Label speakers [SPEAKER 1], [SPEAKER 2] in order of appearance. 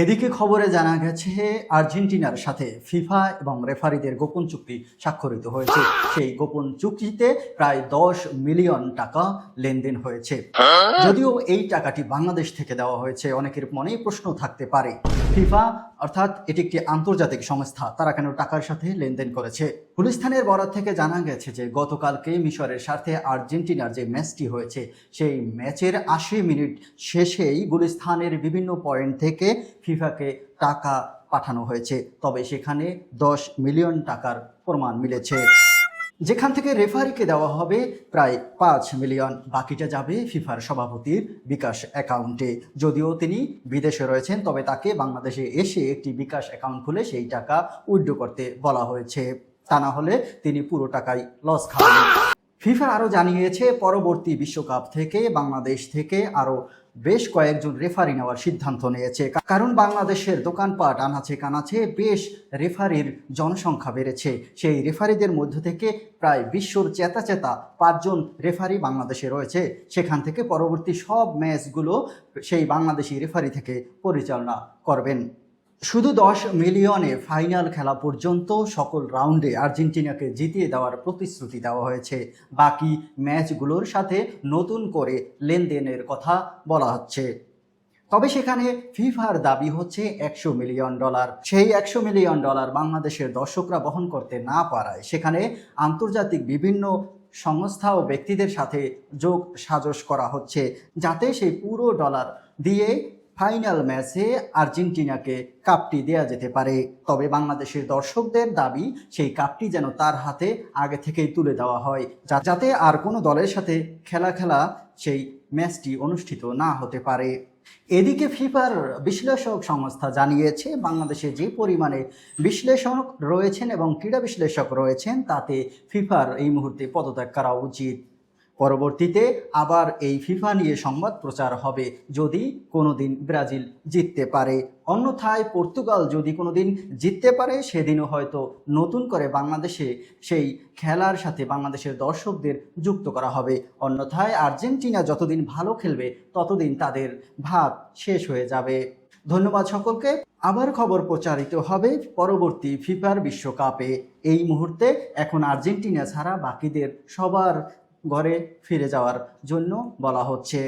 [SPEAKER 1] এদিকে খবরে জানা গেছে আর্জেন্টিনার সাথে ফিফা এবং রেফারিদের গোপন চুক্তি স্বাক্ষরিত হয়েছে। সেই গোপন চুক্তিতে প্রায় 10 মিলিয়ন টাকা লেনদেন হয়েছে। যদিও এই টাকাটি বাংলাদেশ থেকে দেওয়া হয়েছে, অনেকের মনেই প্রশ্ন থাকতে পারে ফিফা অর্থাৎ এটি একটি আন্তর্জাতিক সংস্থা, তারা কেন টাকার সাথে লেনদেন করেছে। গুলিস্তানের বরাত থেকে জানা গেছে যে গতকালকে মিশরের সাথে আর্জেন্টিনার যে ম্যাচটি হয়েছে সেই ম্যাচের 80 মিনিট শেষেই গুলিস্তানের বিভিন্ন পয়েন্ট থেকে ফিফাকে টাকা পাঠানো হয়েছে, তবে সেখানে 10 মিলিয়ন টাকার প্রমাণ মিলেছে, যেখান থেকে রেফারিকে দেওয়া হবে প্রায় 5 মিলিয়ন। বাকিটা যাবে ফিফার সভাপতির বিকাশ অ্যাকাউন্টে। যদিও তিনি বিদেশে রয়েছেন, তবে তাকে বাংলাদেশে এসে একটি বিকাশ অ্যাকাউন্ট খুলে সেই টাকা উইথড্র করতে বলা হয়েছে, তা না হলে তিনি পুরো টাকাই লস খাবেন। ফিফা আরও জানিয়েছে পরবর্তী বিশ্বকাপ থেকে বাংলাদেশ থেকে আরও বেশ কয়েকজন রেফারি নেওয়ার সিদ্ধান্ত নিয়েছে, কারণ বাংলাদেশের দোকানপাট আনাচে কানাচে বেশ রেফারির জনসংখ্যা বেড়েছে। সেই রেফারিদের মধ্য থেকে প্রায় বিশ্বর চেতা চেতা 5 জন রেফারি বাংলাদেশে রয়েছে, সেখান থেকে পরবর্তী সব ম্যাচগুলো সেই বাংলাদেশি রেফারি থেকে পরিচালনা করবেন। শুধু 10 মিলিয়নে ফাইনাল খেলা পর্যন্ত সকল রাউন্ডে আর্জেন্টিনাকে জিতিয়ে দেওয়ার প্রতিশ্রুতি দেওয়া হয়েছে। বাকি ম্যাচগুলোর সাথে নতুন করে লেনদেনের কথা বলা হচ্ছে, তবে সেখানে ফিফার দাবি হচ্ছে $100 মিলিয়ন। সেই $100 মিলিয়ন বাংলাদেশের দর্শকরা বহন করতে না পারায় সেখানে আন্তর্জাতিক বিভিন্ন সংস্থা ও ব্যক্তিদের সাথে যোগ সাজস করা হচ্ছে, যাতে সেই পুরো ডলার দিয়ে ফাইনাল ম্যাচে আর্জেন্টিনাকে কাপটি দেয়া যেতে পারে। তবে বাংলাদেশের দর্শকদের দাবি সেই কাপটি যেন তার হাতে আগে থেকেই তুলে দেওয়া হয়, যাতে আর কোনো দলের সাথে খেলা সেই ম্যাচটি অনুষ্ঠিত না হতে পারে। এদিকে ফিফার বিশ্লেষক সংস্থা জানিয়েছে বাংলাদেশে যে পরিমাণে বিশ্লেষক রয়েছেন এবং ক্রীড়া বিশ্লেষক রয়েছেন তাতে ফিফার এই মুহূর্তে পদত্যাগ করা উচিত। পরবর্তীতে আবার এই ফিফা নিয়ে সংবাদ প্রচার হবে যদি কোনোদিন ব্রাজিল জিততে পারে, অন্যথায় পর্তুগাল যদি কোনোদিন জিততে পারে সেদিনও হয়তো নতুন করে বাংলাদেশে সেই খেলার সাথে বাংলাদেশের দর্শকদের যুক্ত করা হবে, অন্যথায় আর্জেন্টিনা যতদিন ভালো খেলবে ততদিন তাদের ভাত শেষ হয়ে যাবে। ধন্যবাদ সকলকে। আবার খবর প্রচারিত হবে পরবর্তী ফিফার বিশ্বকাপে। এই মুহূর্তে এখন আর্জেন্টিনা ছাড়া বাকিদের সবার ঘরে ফিরে যাওয়ার জন্য বলা হচ্ছে।